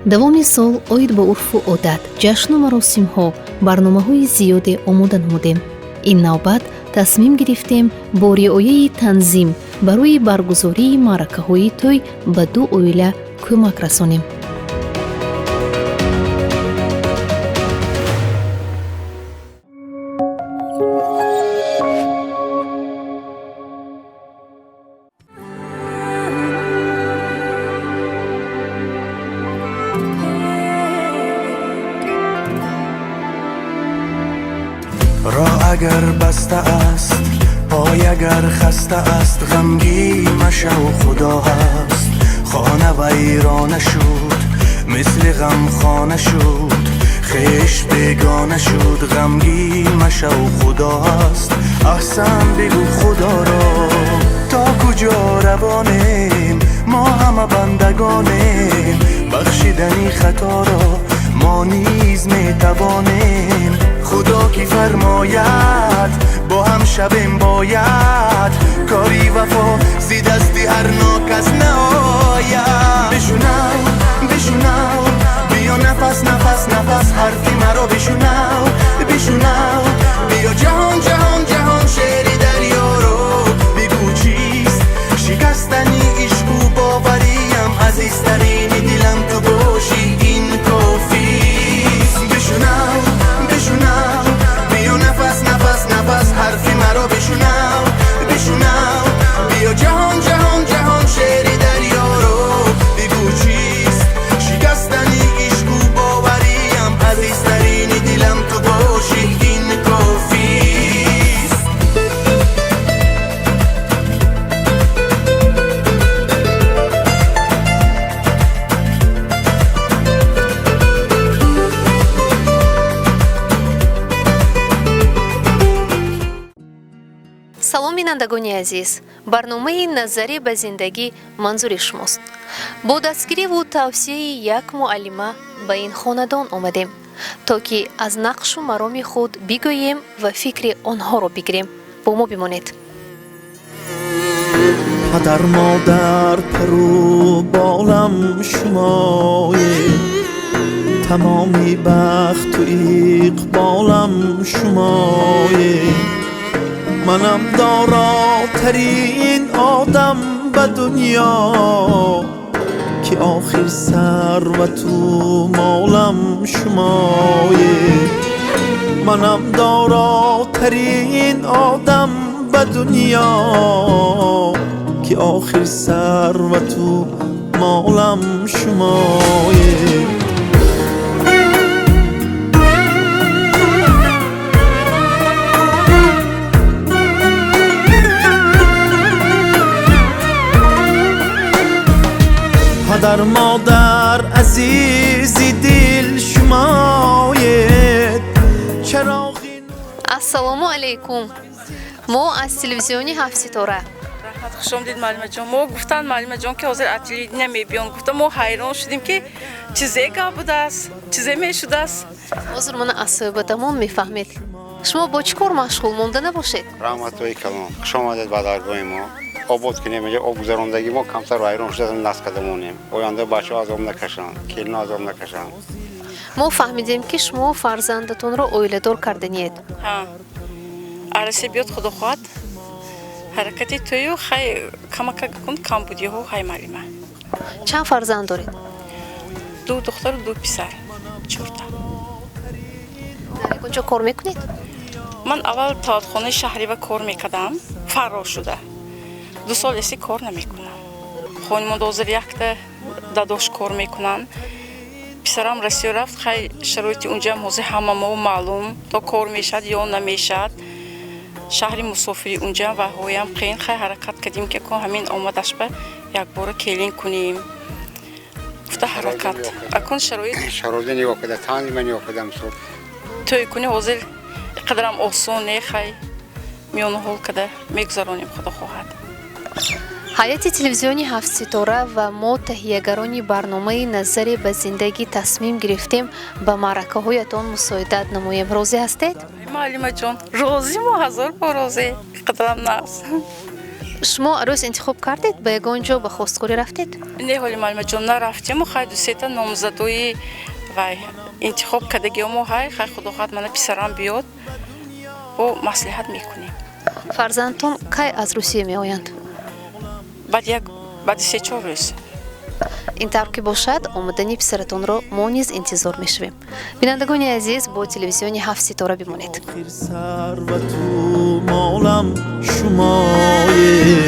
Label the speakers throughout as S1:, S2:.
S1: давоми сол оид ба урфу одат, ҷашну маросимҳо, барномаҳои зиёде омода намудем. ин навбат тасмим гирифтем бо риояи танзим барои баргузории маъракаҳои тӯй ба ду оила кӯмак расонем.
S2: راه اگر بسته است پای اگر خسته است غمگین مشو خدا هست خانه ویرانه شد مثل غم خانه شد خیش بیگانه شد غمگین مشو خدا هست احسن بگو خدا را تا کجا روانیم ما همه بندگانیم بخشیدنی خطا را ما نیز میتوانیم خدا کی فرماید با هم شبیم باید کاری وفا زی دستی هر ناکس نآید بشونو بشونو بیا نفس نفس نفس حرفی مرا بشونو بشونو بیا جهان جهان جهان شعری دریا رو بگو چیست شکستنی عشق و باوریم عزیزترین دلم تو باشی این کافیست بشونو بشونو بیا نفس نفس نفس حرفی مرا بشونو بشونو بیا جهان جهان جهان شعری دریا رو بگو چیست شکستنی عشق و باوریم عزیزترین دلم تو باشی این کافیست
S1: салом бинандагони азиз, барномаи назарӣ ба зиндагӣ манзури шумост. бо дастгириву тавсияи як муаллима ба ин хонадон омадем то ки аз нақшу мароми худ бигӯем ва фикри онҳоро бигирем. бо мо бимонед.
S2: پدر مادر پرو بالم شمایه تمامی بخت و اقبالم شمایه منم داراترین آدم به دنیا که آخر ثروت و مالم شمایه منم داراترین آدم به دنیا که آخر ثروت و مالم شمایه پدر مادر عزیزی دل شماید چراغی
S1: ассалому алайкум. мо аз телевизиони ҳафтситора.
S3: رحمت خوش آمدید معلمه جان. ما گفتن معلمه جان که حاضر اطلاعی نمیبیان. گفتم ما حیران شدیم که چیزی گپ بوده است چیزی میشده است.
S1: ҳозир мана аз суҳбатамон мефаҳмед. шумо бо чӣ кор машғул монда набошед?
S4: رحمتوی کلام خوش آمدید به درگاه ما. آباد کنیم اینجا آب گذراندگی ما کمتر و حیران شدیم نسل کردمونیم. آینده بچه ها عذاب نکشن کلین عذاب نکشن.
S1: мо фаҳмидем ки шумо фарзандатонро оиладор карданиед.
S3: ها عروسی بیاد خدا خواهد حرکتی تویو خیلی کمک کن کم بودی ها خیلی معلومه.
S1: чанд фарзанд доред?
S3: 2 دختر و 2 پسر 4 تا.
S1: дар якунҷо кор мекунед?
S3: من اول تئاترخانه شهری و کار میکردم فرار شده 2 سال اسی کار نمیکنم. خانم حاضر یک داداش کار میکنن. پسرم رسید رفت خیلی شرایط اونجا موزه همه ما معلوم تا کار میشد یا نمیشد. شهری مسافری اونجا و هایم خیلی حرکت کردیم که همین آمدش به یک بار کلین کنیم. گفته حرکت اکن شرایط
S4: نگاه کده تانی من نگاه کدم صبح
S3: توی کنی حاضر قدرم آسونه خیلی میان حال کده میگذرانیم خدا خواهد.
S1: ҳайати телевизиони ҳафтситора ва мо таҳиягарони барномаи назаре ба зиндагӣ тасмим гирифтем ба маъракаҳоятон мусоидат намоем. розӣ ҳастед?
S3: معلمه جان روزی ما هزار بار روزی قدرم ناس
S1: шумо арӯз интихоб кардед ба ягон ҷо ба хосткорӣ рафтед?
S3: Не ҳоли маълума ҷон нарафтему хай дусета номзадои вай интихоб кардагиомо ҳай хай худохоҳад мана писарам биёд бо маслиҳат мекунем.
S1: фарзандтон кай аз русия меоянд?
S3: баъди 3-4 рӯз.
S1: ин тавр ки бошад омадани писаратонро мо низ интизор мешавем. бинандагони азиз бо телевизиони 7 ситора бимонед.
S2: آخر ثروت و مالم شمایه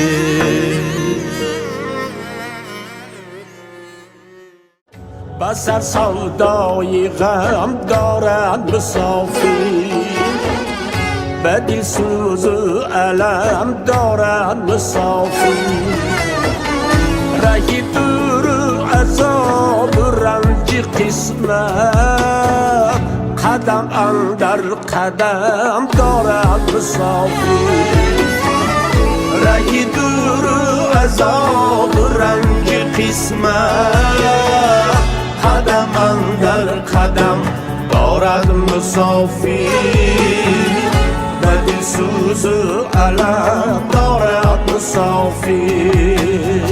S5: بسر سودای غم دارد مسافی به دل سوز و علم دارد مسافی رهی دور و عذاب و رنج قسمت قدم اندر قدم دارد مسافی
S2: رهی دور و عذاب و رنج قسمت قدم اندر قدم دارد مسافر و دل سوز و علم دارد مسافر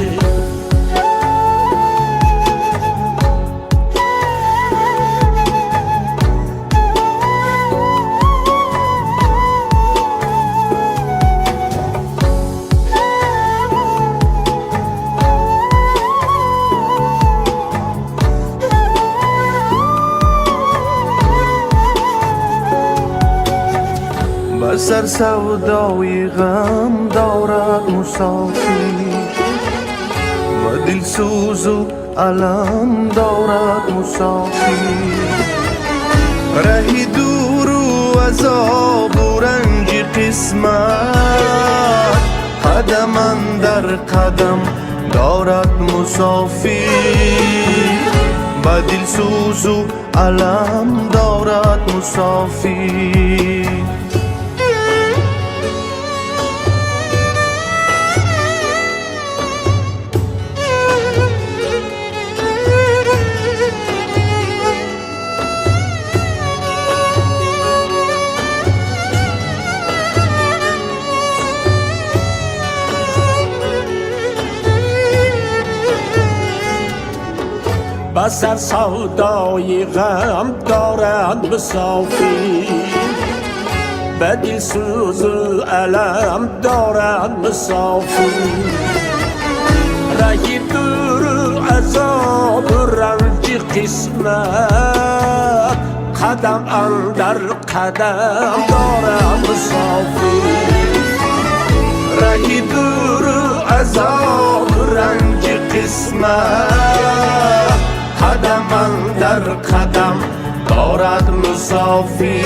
S2: سر سودای غم دارد مسافر و دل سوز و علم دارد مسافر رهی دور و عذاب و رنج قسمت قدم اندر قدم دارد مسافر و دل سوز و علم دارد مسافر
S5: بسر سودای غم دارد مسافی به دل سوز و علم دارد مسافی رهی دور و عذاب و رنج قسمت قدم اندر قدم دارد مسافی
S2: رهی دور و عذاب و رنج قسمت قدم اندر قدم دارد مسافر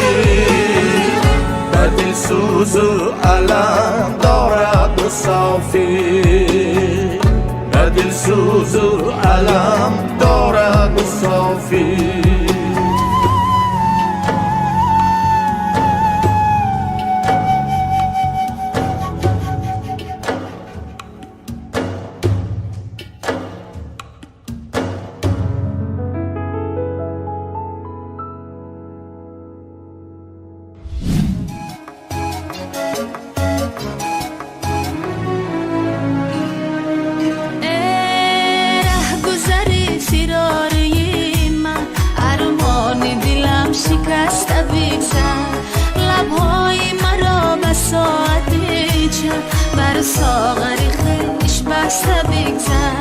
S2: و دل سوز و علم دارد مسافر و دل سوز و علم دارد مسافر
S6: بر ساغری خیش بسته بگذر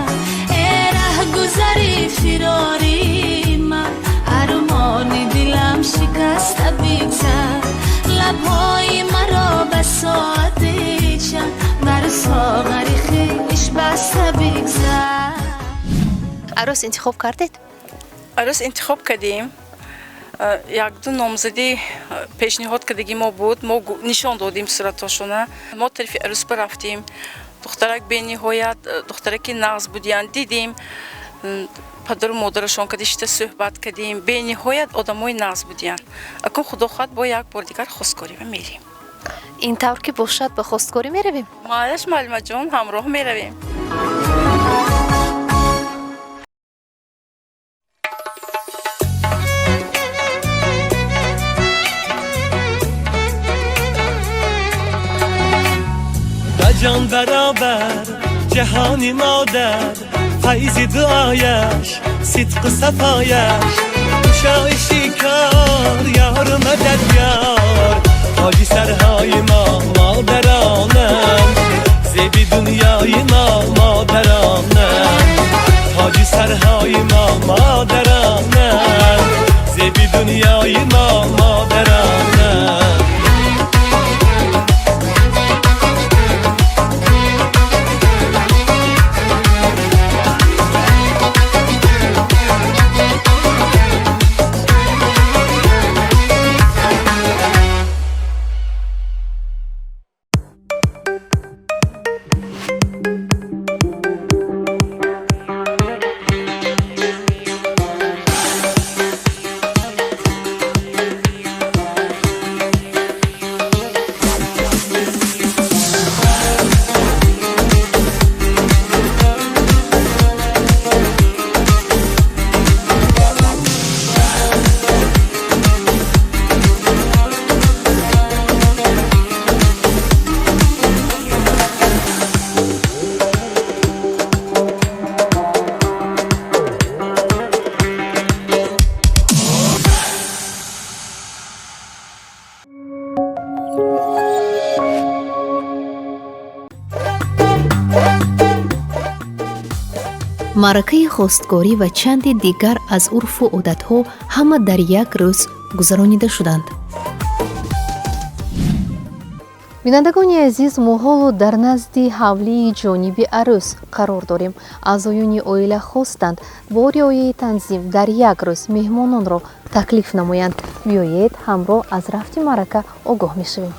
S6: ره گذری فراری من ارمانی دلم شکسته بگذر لبهای مرا به ساعتی چند بر ساغری خیش بسته بگذر.
S1: عروس انتخاب کردید؟
S3: عروس انتخاب کردیم. یک دو نامزدی پیشنهاد کردگی ما بود، ما نشان دادیم صورتاشونه. ما طرف عروس برفتیم، دخترک به نهایت دخترکی نغز بودیان دیدیم، پدر و مادرشان کدیشته صحبت کردیم، به نهایت آدمای نغز بودیان. اکنون خدا خواهد با یک بار دیگر خواستگاری میریم.
S1: این طور که باشد به خواستگاری میرویم؟
S3: معلش معلومه جان، همراه میرویم.
S7: جان برم برابر جهانی مادر فیض دعایش صدق صفایش شای شکار یار مدد یار تاج سرهای ما مادرانم زیبی دنیای ما مادرانم تاج سرهای ما مادرانم زیبی دنیای ما مادرانم
S1: маъракаи хостгорӣ ва чанде дигар аз урфу одатҳо ҳама дар як рӯз гузаронида шуданд. бинандагони азиз, мо ҳоло дар назди ҳавлии ҷониби арӯс қарор дорем. аъзоёни оила хостанд бо риояи танзим дар як рӯз меҳмононро таклиф намоянд. биёед ҳамроҳ аз рафти маърака огоҳ мешавем.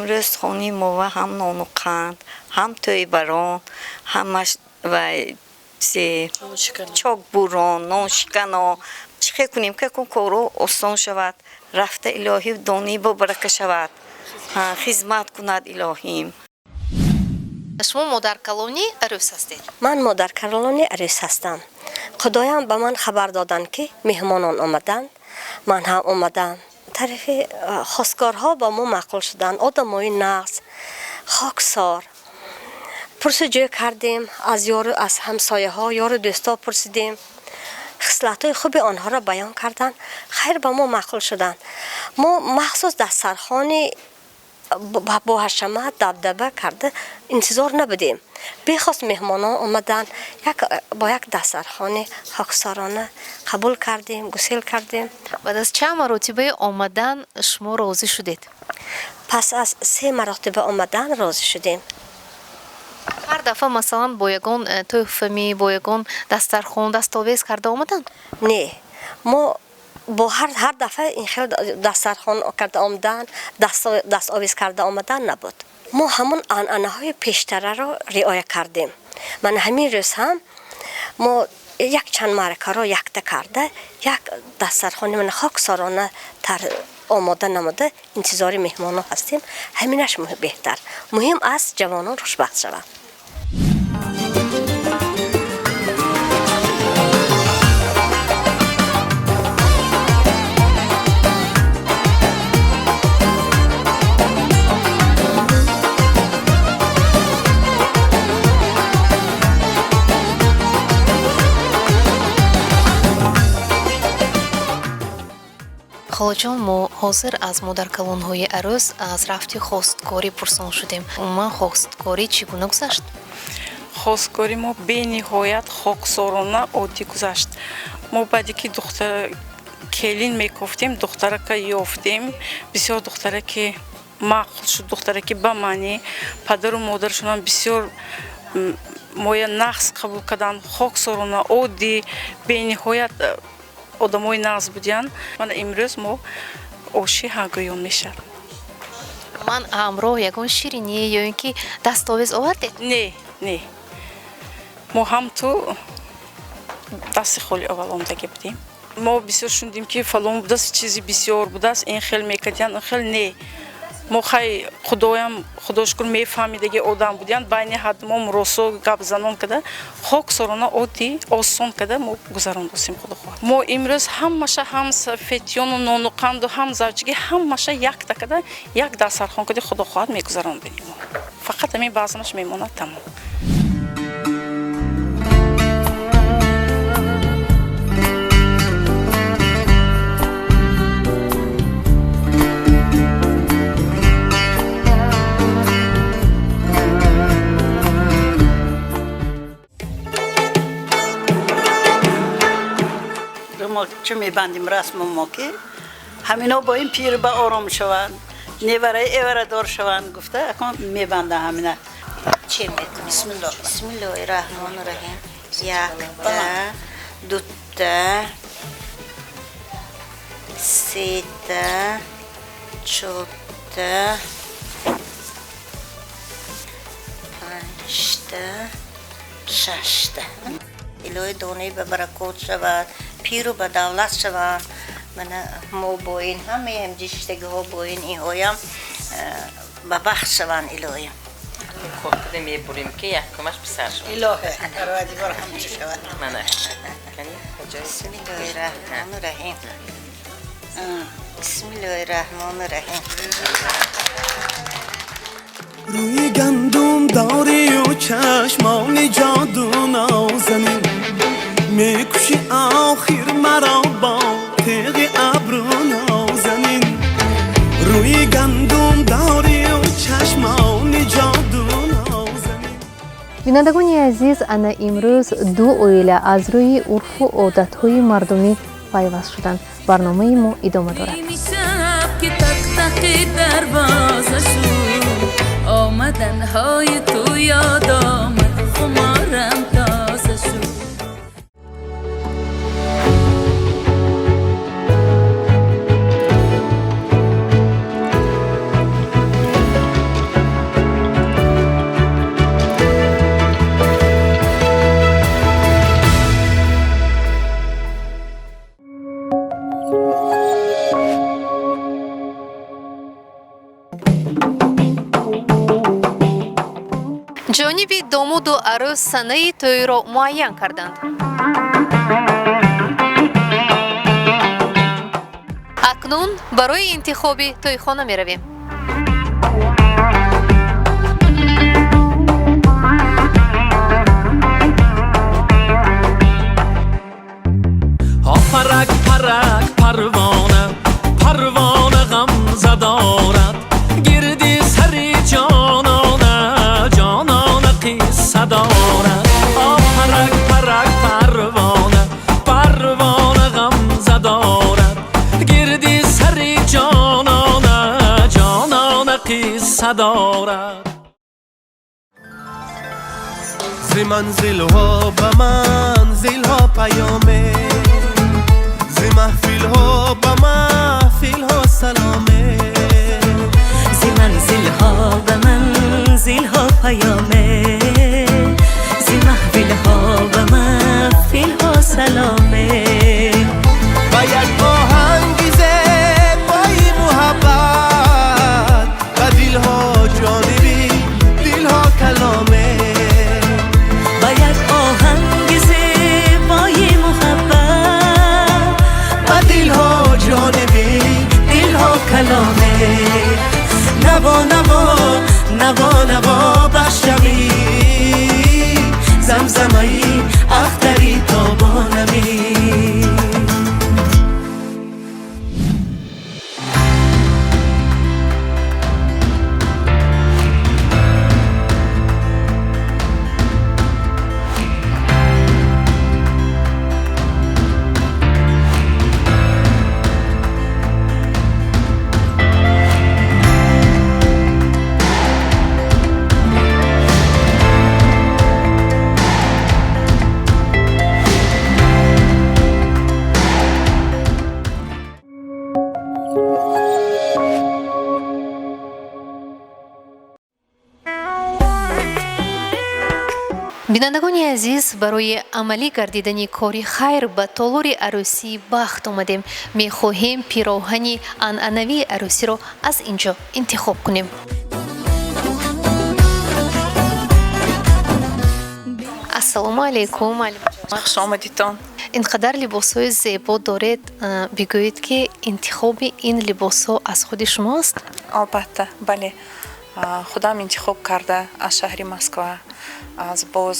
S8: امروز خونی موه هم نونو قند هم توی بران همش و چاک بوران نوشکن و چه کنیم که کارو آسان شود رفته الهی و دانی با برکه شود خدمت کند الهیم.
S1: شما مادر کلونی عروس هستید؟
S9: من مادر کلونی عروس هستم. خدایم به من خبر دادن که مهمانان آمدن، من هم آمدم. طرف خواستگارها با ما معقول شدن، آدمای نغز، خاکسار. پرسجو کردیم از یارو از همسایه ها، یارو دوستا پرسیدیم. خصلت‌های خوب آنها را بیان کردن، خیر با ما معقول شدن. ما مخصوص دسترخوان با حشمت دبدبه کرده انتظار نبودیم. بخواست مهمانان آمدن با یک دسترخوان خاکسارانه قبول کردیم، گسیل کردیم.
S1: بعد از چند مرتبه آمدن شما راضی شدید؟
S9: پس از 3 مرتبه آمدن راضی شدیم.
S1: هر دفعه مثلا با یگان تحفه با یگان دسترخوان دستاویز کرده آمدن؟
S9: نه، ما با هر دفعه این خیلی دسترخوان کرده آمدن، دست آویز کرده آمدن نبود. ما همون عنعنه‌های پیشتره را رعایت کردیم. من همین روز هم ما یک چند معرکه را یکته کرده، یک دسترخوان من خاکسارانه آماده نموده انتظار مهمانان هستیم. همینش بهتر. مهم است جوانان خوشبخت شوند.
S1: خالاجان، ما حاضر از مادرکلان‌های عروس از رفتی خواستگاری پرسان شدیم. عموما خواستگاری چگونه گذشت؟
S3: خواستگاری ما به نهایت خاکسارانه عادی گذشت. ما بعدی که دختر کلین میگفتیم، دختره که یافتیم، بسیار دختره که معقول شد، دختره که به معنی پدر و مادرشون بسیار مایه نقص قبول کردن، خاکسارانه عادی به نهایت آدمای ناز بودن. من امروز ما آشی هاگویان میشه.
S1: من همراه یگان شیرینی یا اینکه دستاویز آوردید؟
S3: نه ما هم تو دست خالی اول آمدگی بودیم. ما بسیار شدیم که فلان بوده چیزی بسیار بوده این خیلی میکردن، این خیلی نه. мо хай худо шукр мефаҳмидаги одам будиян байни ҳадмо муросо гапзанон када хоксорона оддӣ осон када мо гузарондусим худохоҳ. Мо имрӯз ҳамаша ҳам фетиёну нону қанду ҳам завҷигӣ ҳамаша якта када як дастархон кади худохоҳат мегузарондем. Фақат ҳамин баъзанаш мемонад тамом.
S10: ما چه میبندیم رسم ما که همینا با این پیر به آرام شوند نیوره ایوره دار شوند گفته اکن میبنده همینا.
S8: چه میکنیم؟ بسم الله الرحمن الرحیم. یکتا دوتا سیتا چوتا پنجتا ششتا الهی دانه به برکات شود پیر و به دولت شود. من ما با این همه همجشتگی ها با این هایم به بخش شوند الهی.
S11: خود میبریم که یک کمش بسر شود
S10: الهی ارادی بار هم چه شود.
S11: منه
S8: بسم الله الرحمن الرحیم. بسم الله الرحمن الرحیم.
S7: روی گندم داری و چشمان جادو نازنین میکشی آخر مرا با تیغ ابرو نازنین. روی گندم داری و چشمان جادو نازنین.
S1: бинандагони азиз, ана имрӯз ду оила аз рӯи урфу одатҳои мардумӣ пайваст шуданд. барномаи мо идома дорад.
S6: آمدنهای تو یاد آمد خمارم تازه شد.
S1: ҷониби домуду арӯз санаи тӯйро муайян карданд. акнун барои интихоби тӯйхона меравем.
S7: پرک پرک پروانه پروانه غم زدارد گردی سری جانانه جانانه قصه دارد. پرک پرک پروانه پروانه غم زدارد گردی سری جانانه جانانه قصه دارد. زی منزل ها به منزل ها پیامه زی محفل ها به محفل ها سلامه
S6: زی منزل ها به منزل ها پیامه زی محفل ها به محفل ها سلامه.
S7: و یک آهنگ زیبای محبت و دل ها جانبی دل ها کلامه.
S6: نوا نوا نوا نوا بشنوید
S1: бинандагони азиз, барои амалӣ гардидани кори хайр ба толори арӯсӣ бахт омадем. Мехоҳем пироҳани анъанавии арӯсиро аз инҷо интихоб кунем. ассалому алайкум.
S3: хуш омадитон.
S1: инқадар либосҳои зебо доред, бигӯед ки интихоби ин либосҳо аз худи шумост?
S3: албатта, бале. худам интихоб карда аз шаҳри Москва, аз боз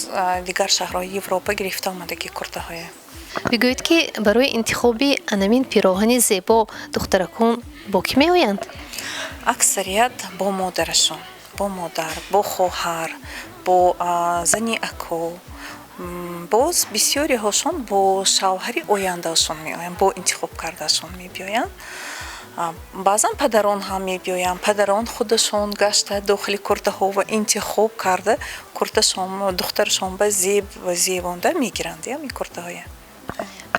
S3: дигар шаҳрҳои Европа гирифта омадаги куртаҳое.
S1: бигӯед ки барои интихоби анамин пироҳани зебо духтаракон бо кӣ меоянд?
S3: аксарият бо модарашон, бо модар, бо хоҳар, бо зани ако, боз бисёриҳошон бо шавҳари ояндаашон меоянд, бо интихоб кардаашон мебиёянд. баъзан падарон ҳам мебиёянд, падарон худашон гашта дохили куртаҳо ва интихоб карда курташон духтарашон ба зеб ва зевонда мегиранд ин куртаҳоя.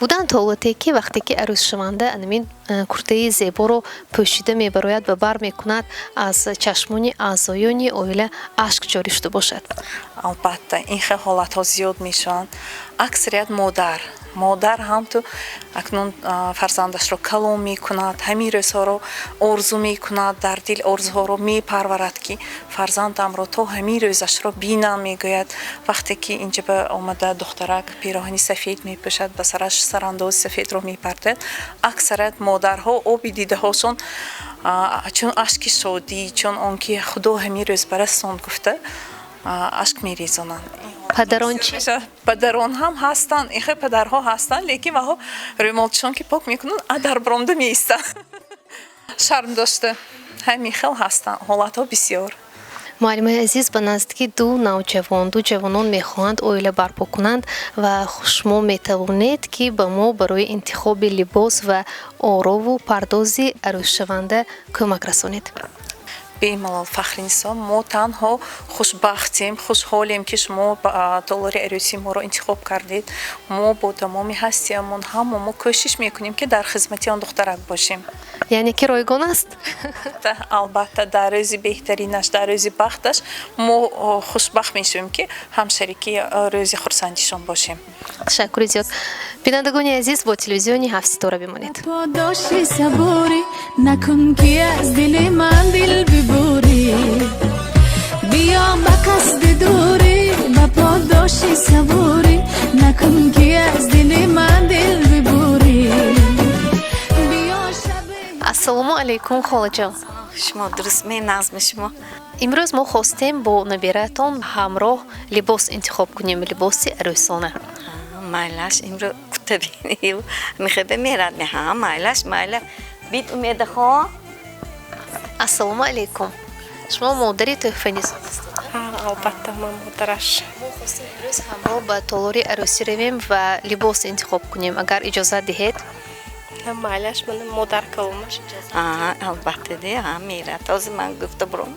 S1: буданд ҳолате ки вақте ки арӯсшаванда анамин куртаи зеборо пӯшида мебарояд ва бар мекунад, аз чашмони аъзоёни оила ашк ҷорӣ шуда бошад?
S3: албатта ин хел ҳолатҳо зиёд мешаванд. аксарият модар ҳам ту акнун фарзандашро калом мекунад, ҳамин рӯзҳоро орзу мекунад, дар дил орзуҳоро мепарварад ки фарзандамро то ҳамин рӯзашро бинам мегӯяд. вақте ки инҷа ба омада духтарак пироҳани сафед мепӯшад, ба сараш сарандози сафедро мепартояд, аксарият модарҳо оби дидаҳошон чун ашки шодӣ, чун он ки худо ҳамин рӯз барасон гуфта ашк мерезонанд. падарон ҳам ҳастанд, ихе падарҳо ҳастанд, лекин ваҳо рӯмолчишон ки пок мекунанд дар бромда меистанд шарм дошта. ҳамин хел ҳастанд ҳолатҳо бисёр.
S1: муаллимаи азиз, ба наздики ду ҷавонон мехоҳанд оила барпо кунанд ва шумо метавонед ки ба мо барои интихоби либос ва орову пардози арӯсшаванда кӯмак расонед.
S3: бемалол фахриниса, мо танҳо хушбахтем, хушҳолем ки шумо толори арӯси моро интихоб кардед. мо бо тамоми ҳастиамон ҳамамо кӯшиш мекунем ки дар хизмати он духтарак бошем.
S1: яъне ки ройгон аст?
S3: албатта дар рӯзи беҳтаринаш, дар рӯзи бахташ мо хушбахт мешавем ки ҳамшарики рӯзи хурсандишон бошем.
S1: ташаккури зиёд. бинандагони азиз, бо телевизиони ҳафтситора бимонед.
S12: پاداشی صبوری نکن که از دل من دل ببری بیا با قصد دوری با پاداشی صبوری نکن که از دل من دل ببری بیا شب
S1: ассалому алайкум холаҷон.
S13: шумо дурустме назми шумо?
S1: имрӯз мо хостем бо набиратон ҳамроҳ либос интихоб кунем, либоси арӯсона.
S13: майлаш имрӯ кутабинию михебе мерад меҳа майлаш майла бит умедахон.
S1: ассалому алайкум. шумо модари тӯҳфанис ҳастед?
S3: албатта ман модараш.
S1: мо хостем имрӯз ҳамроҳ ба толори арӯсӣ равем ва либос интихоб кунем, агар иҷозат диҳед.
S3: майлаш ман модар каломаш иҷозат.
S13: албатта ди мера този ман гуфта буром.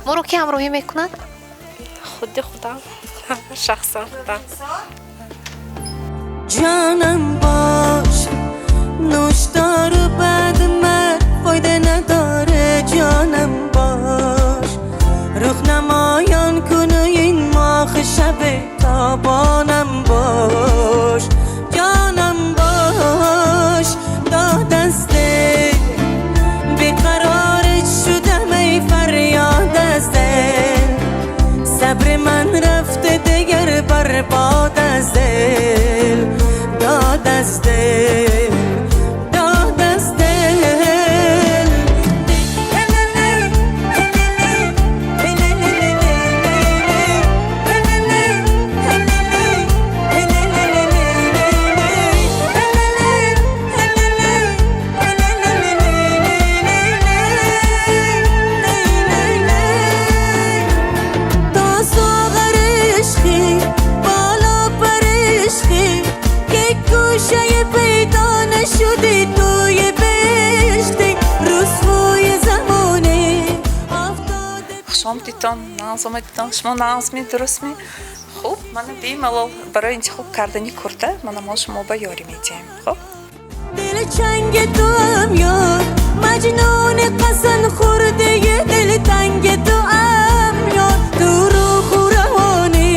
S1: моро ки ҳамроҳӣ мекунад?
S3: худи худам шахсан худам.
S6: جانم باش نوشدار و بعد من فایده نداره جانم باش رخ نمایان کنه این ماه شب تابانم باش جانم باش داد از دل بیقرارت شدم ای فریاد از دل صبر من رفته دیگر برباد از دل داد از دل داد از دل تا ساغر عشقی بالا پر عشقی که گوشه پیدا نشدی توی بهشتی رسوای زمانه
S3: хушомадитон, нағз омадитон. шумо нағзми дурустми? хуб, мана бемалол барои интихоб кардани курта мана мо шумо ба ёрӣ медиҳем. хуб
S6: دل چنگ تو هم یار مجنون قسن خورده دل تنگ تو هم یار تو رو روانی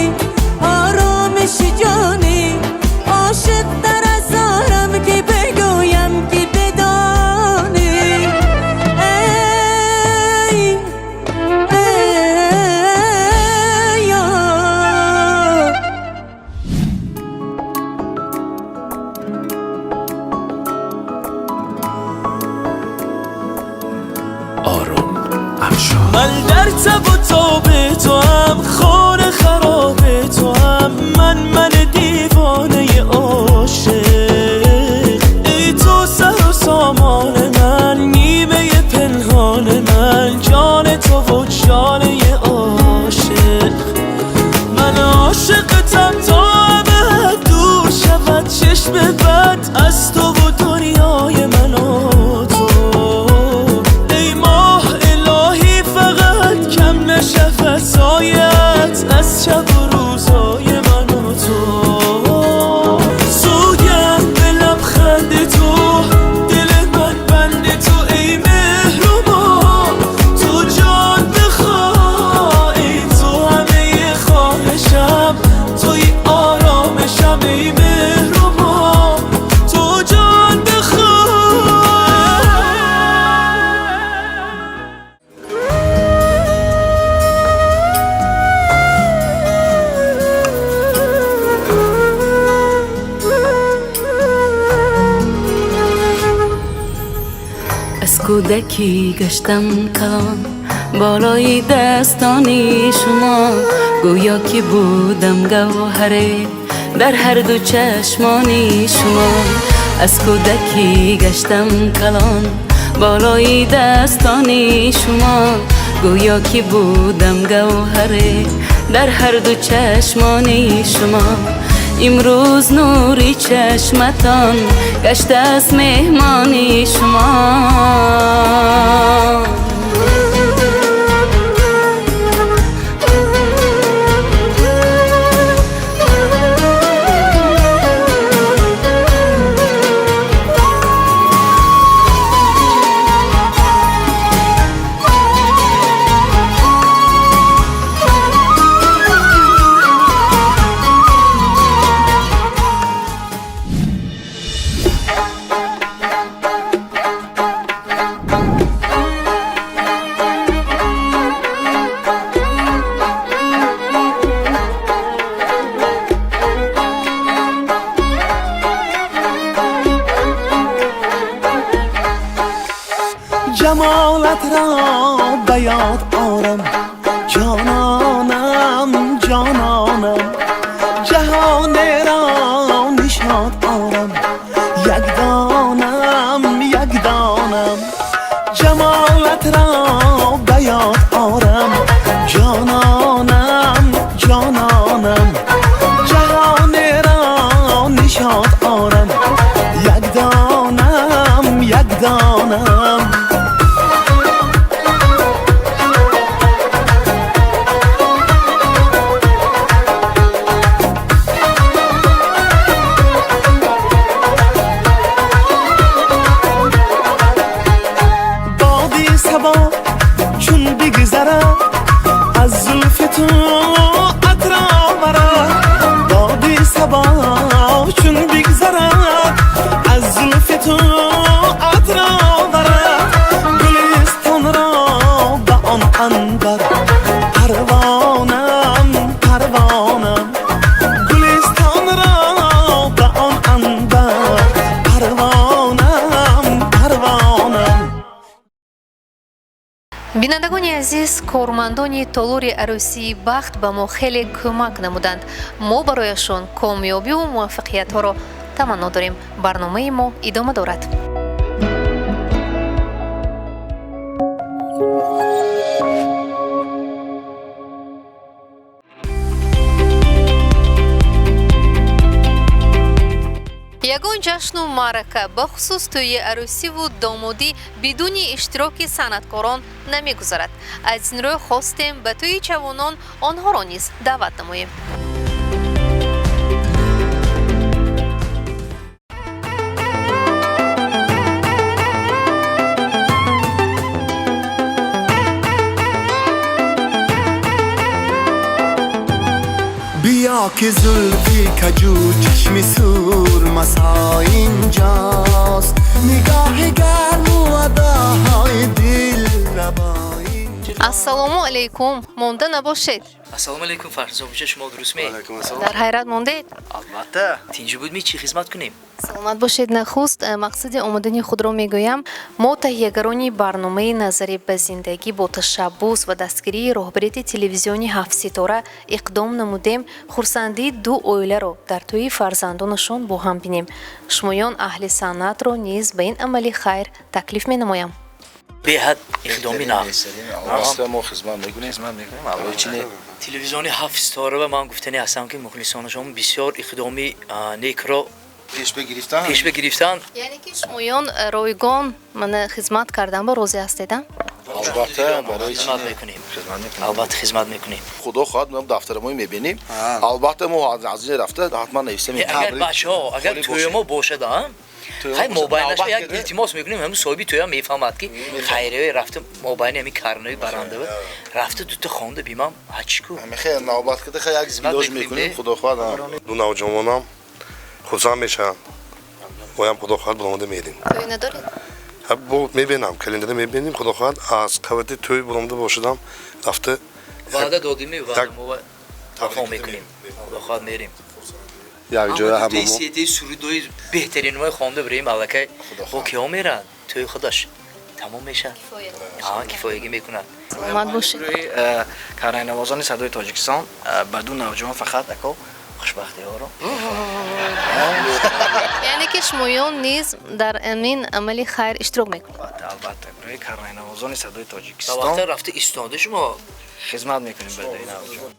S5: تو هم خانه خراب تو هم من دیوانه عاشق ای تو سر و سامان من نیمه پنهان من جان تو و جانه عاشق من عاشقتم تا ابد دور شود چشم بد از تو و دنیای من و تو ای ماه الهی فقط کم نشه فضایت از شب و روزای من و تو سوگند به لبخند تو دل من بند تو ای مهربان تو جان بخواه ای تو همه خواهشم توی آرامشم ای مهربان تو جان
S12: از کودکی گشتم کلان بالای دستانی شما گویا که بودم گوهره در هر دو چشمانی شما از کودکی گشتم کلان بالای دستانی شما گویا که بودم گوهره در هر دو چشمانی شما امروز نوری چشمتان گشته از مهمانی شما
S7: جمالت را به یاد آرم جانانم جانانم جهان را نشاد آرم یک دانم یک دانم جمالت را به یاد آرم جانانم جانانم جهان را نشاد آرم یک دانم یک دانم چون بگذره از زلف تو عطر آورد بادی صبا چون بگذره از زلف تو عطر آورد گلستان را به آن عنبر پروانم پروانم گلستان را به آن عنبر پروانم پروانم
S1: бинандагони азиз кормандони толури арӯсии бахт ба мо хеле кӯмак намуданд мо барояшон комёбию муваффақиятҳоро таманно дорем барномаи мо идома дорад ягон ҷашну маърака бахусус тӯи арӯсиву домодӣ бидуни иштироки санъаткорон намегузарад. аз ин рӯ хостем ба тӯи ҷавонон онҳоро низ даъват намоем.
S7: بیا که زلفی کجو چشمی سور مسا اینجاست نگاه گرم و اداهای دل ربا اینجاست
S1: ассалому алайкум. монда набошед.
S14: ассалому алайкум фарзобиҷа, шумо дурустме?
S1: дар ҳайрат мондед?
S14: албатта. Тинҷ будми чӣ хизмат кунем?
S1: саломат бошед. нахуст мақсади омадани худро мегӯям. мо таҳиягарони барномаи назарӣ ба зиндагӣ бо ташаббус ва дастгирии роҳбарияти телевизиони ҳафтситора иқдом намудем хурсандии ду оиларо дар тӯи фарзандонашон бо ҳам бинем. шумоён аҳли санъатро низ ба ин амали хайр таклиф менамоям.
S14: беҳад иқдоми нав.
S15: мо хизмат мекунем.
S14: телевизиони ҳафтситора ва ман гуфтани ҳастам ки мухлисонашон бисёр иқдоми некро пешбе гирифтан.
S1: яъне ки шумоён ройгон мана хизмат кардан ба розӣ ҳастед?
S15: албатта барои
S14: хизмат мекунем. албатта хизмат мекунем.
S15: худо хоҳад мо дафтарамон мебинем. албатта мо аз ин рафта ҳатман нависта
S14: агар бачаҳо агар тӯямо бошад хай мобайнаш як илтимос мекунем ҳамин соҳиби тӯя мефаҳмад ки хайриёи рафта мобайни ҳамин карнои барандава рафта дута хонда бимам ҳачку
S15: хел навбат када хай як илоҷ мекунем худо хоҳад
S16: ду навҷавонам хурсанд мешаванд моям худо хоҳад баромада медем
S1: тӯй надоред?
S16: бо мебинам календара мебинем худо хоҳад аз қавати тӯй баромада бошадам рафта
S14: ваъда додиме ваъда мо вафо мекунем худо хоҳад мерем
S16: як ҷоя ҳамамо
S14: сиети сурудои беҳтаринҳои хонда бирем аллакай бо киҳо мерад тӯи худаш тамом мешад кифоягӣ мекунад.
S1: саломат бошед.
S17: карайнавозони садои тоҷикистон ба ду навҷавон фақат ако хушбахтиҳоро
S1: яъне ки шумоён низ дар амин амали хайр иштирок мекунед?
S17: албатта барои карайнавозони садои
S14: ба
S17: тоҷикистон
S14: вақта рафта истода шумо
S17: хизмат мекунем ба ду навҷавон.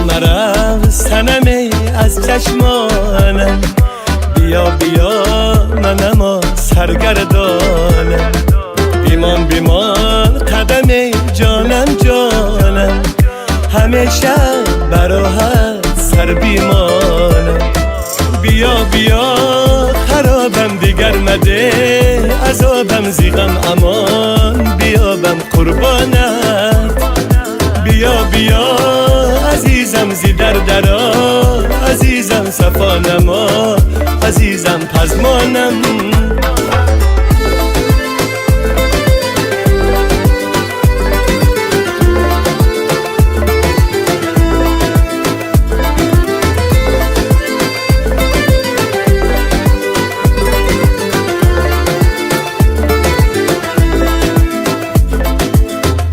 S5: مرم صنمی از چشمانم بیا بیا منم سرگردانم بیمان بیمان قدمی جانم جانم همیشه براحت سر بیمانم بیا بیا خرابم دیگر مده عذابم زیغم امان بیابم قربانت بیا بیا عزیزم زی درا عزیزم صفا نما عزیزم پزمانم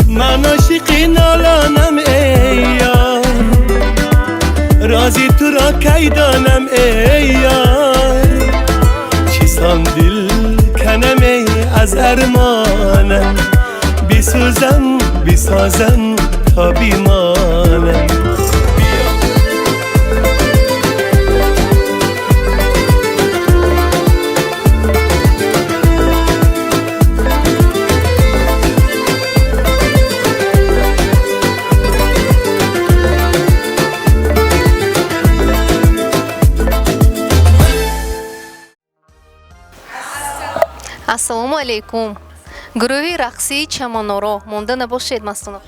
S5: من عاشقی نالانم ای یار رازی تو را کی دانم ای یار چیسان دل کنم ای از ارمانم بیسوزم بیسازم تا بیمانم
S1: ассалому алайкум. гурӯҳи рақсии чамоноро монда набошед. мастона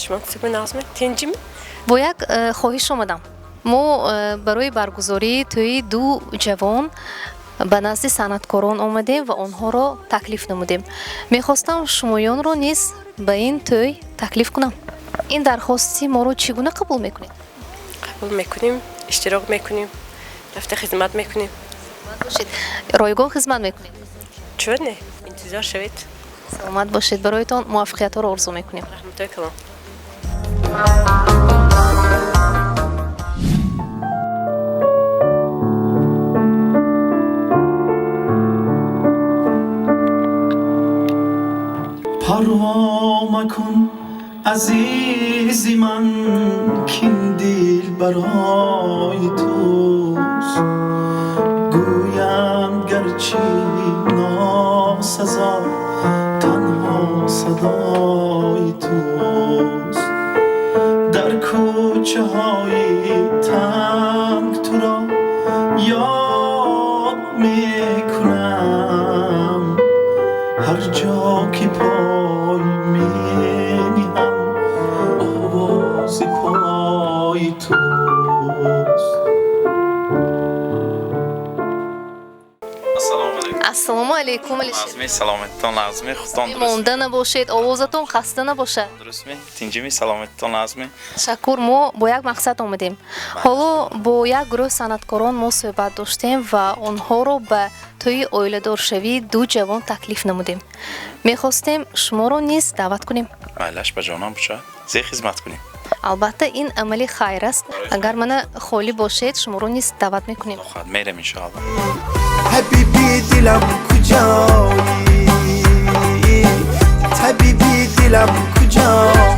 S9: шумо чӣ назмед тинҷим
S1: бо як хоҳиш омадам. мо барои баргузории тӯи ду ҷавон ба назди санъаткорон омадем ва онҳоро таклиф намудем. мехостам шумоёнро низ ба ин тӯй таклиф кунам. ин дархости моро чӣ гуна қабул мекунед?
S9: қабул мекунем иштирок мекунем рафта хизмат мекунем.
S1: ройгон хизмат мекунед?
S9: чӯ не интизор шавед.
S1: саломат бошед. бароятон муваффиқиятҳоро орзу мекунем.
S9: раҳматои калом.
S5: پروا مکن عزیزی من کین دل برای توست گویم گرچه ناسزا تنها صدای توست در
S7: کوچه های تنگ تو را یاد میکنم هر جا که پای می‌نهم آواز پای توست.
S1: ассалому алайкум
S18: лазми саломаттон лазми худтон
S1: монда набошед овозатон хаста набошад
S18: дурустми тинҷими саломаттон лазми
S1: шакур мо бо як мақсад омадем ҳоло бо як гурӯҳ санъаткорон мо суҳбат доштем ва онҳоро ба тӯи оиладоршавӣ ду ҷавон таклиф намудем мехостем шуморо низ даъват кунем
S18: майлаш ба ҷонам бошад зе хизмат кунем
S1: албатта ин амали хайр аст агар мана холӣ бошед шуморо низ даъват мекунем
S18: мерем иншоалло
S7: حبیبی دلم کجایی حبیبی دلم کجایی